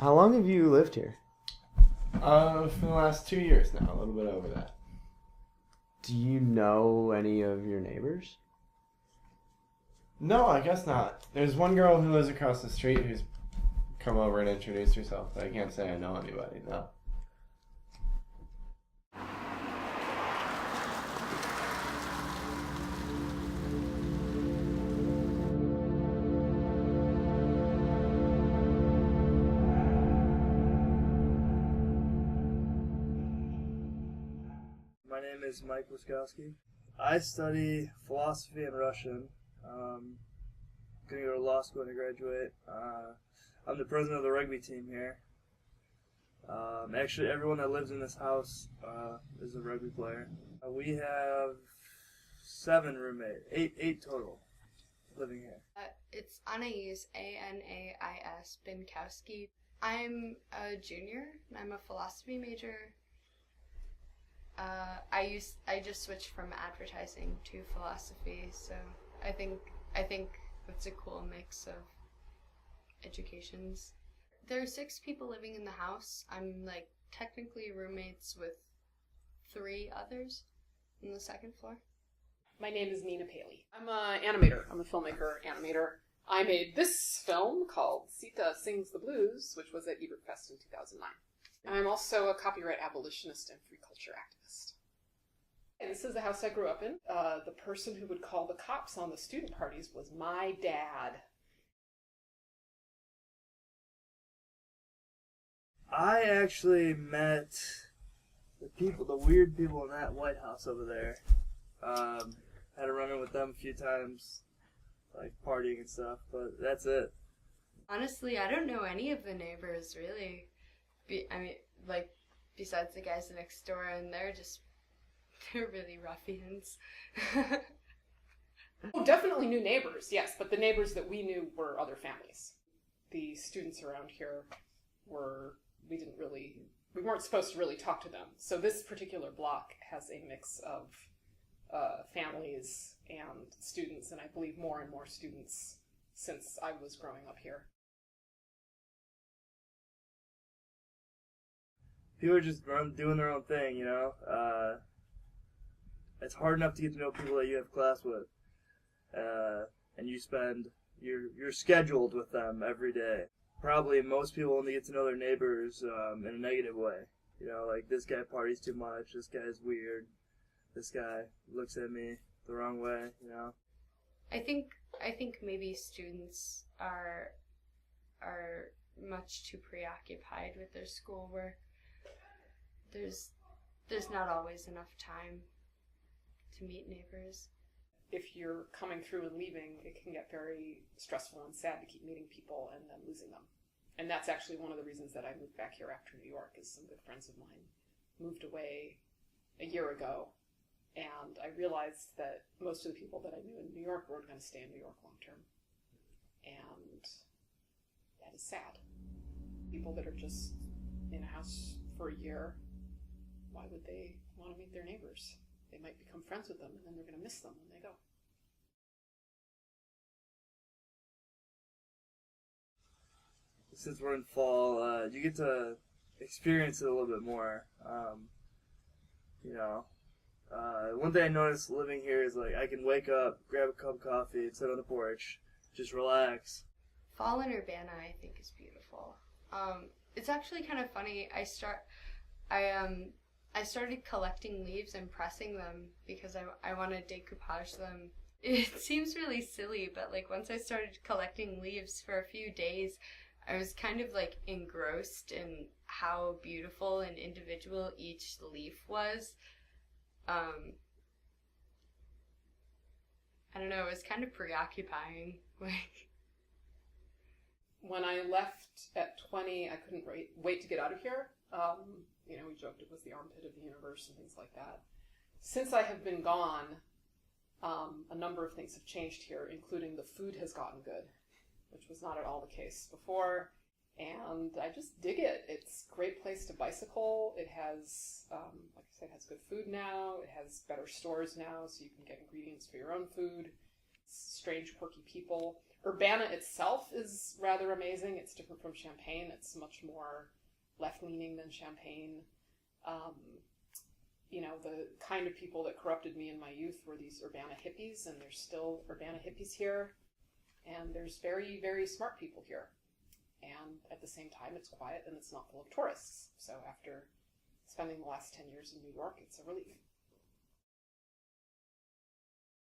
How long have you lived here? For the last 2 years now, a little bit over that. Do you know any of your neighbors? No, I guess not. There's one girl who lives across the street who's come over and introduced herself, but I can't say I know anybody, no. My name is Mike Wiskowski. I study philosophy and Russian. Going to go to law school to graduate. I'm the president of the rugby team here. Actually, everyone that lives in this house is a rugby player. We have 7 roommates, eight total living here. It's Anais, Anais Binkowski. I'm a junior and I'm a philosophy major. I just switched from advertising to philosophy, so I think it's a cool mix of educations. There are 6 people living in the house. I'm like technically roommates with 3 others on the second floor. My name is Nina Paley. I'm an animator. I'm a filmmaker, animator. I made this film called Sita Sings the Blues, which was at Ebert Fest in 2009. I'm also a copyright abolitionist and free culture activist. And this is the house I grew up in. The person who would call the cops on the student parties was my dad. I actually met the weird people in that White House over there. Had a run-in with them a few times, like partying and stuff, but that's it. Honestly, I don't know any of the neighbors really. Besides the guys next door, and they're really ruffians. Oh, definitely new neighbors, yes, but the neighbors that we knew were other families. The students around here we weren't supposed to really talk to them. So this particular block has a mix of families and students, and I believe more and more students since I was growing up here. People are just doing their own thing, you know. It's hard enough to get to know people that you have class with, and you're scheduled with them every day. Probably most people only get to know their neighbors in a negative way. You know, like this guy parties too much, this guy's weird, this guy looks at me the wrong way, you know. I think maybe students are much too preoccupied with their schoolwork. There's not always enough time to meet neighbors. If you're coming through and leaving, it can get very stressful and sad to keep meeting people and then losing them. And that's actually one of the reasons that I moved back here after New York, is some good friends of mine moved away a year ago, and I realized that most of the people that I knew in New York were going to stay in New York long term. And that is sad. People that are just in a house for a year, why would they want to meet their neighbors? They might become friends with them, and then they're going to miss them when they go. Since we're in fall, you get to experience it a little bit more. You know, one thing I noticed living here is like I can wake up, grab a cup of coffee, and sit on the porch, just relax. Fall in Urbana, I think, is beautiful. It's actually kind of funny. I started collecting leaves and pressing them because I want to decoupage them. It seems really silly, but like once I started collecting leaves for a few days, I was kind of like engrossed in how beautiful and individual each leaf was. I don't know, it was kind of preoccupying. When I left at 20, I couldn't wait to get out of here. You know, we joked it was the armpit of the universe and things like that. Since I have been gone, a number of things have changed here, including the food has gotten good, which was not at all the case before. And I just dig it. It's a great place to bicycle. It has, like I said, it has good food now. It has better stores now, so you can get ingredients for your own food. Strange, quirky people. Urbana itself is rather amazing. It's different from Champaign. It's much more left-leaning than Champaign. The kind of people that corrupted me in my youth were these Urbana hippies, and there's still Urbana hippies here. And there's very, very smart people here. And at the same time, it's quiet and it's not full of tourists. So after spending the last 10 years in New York, it's a relief.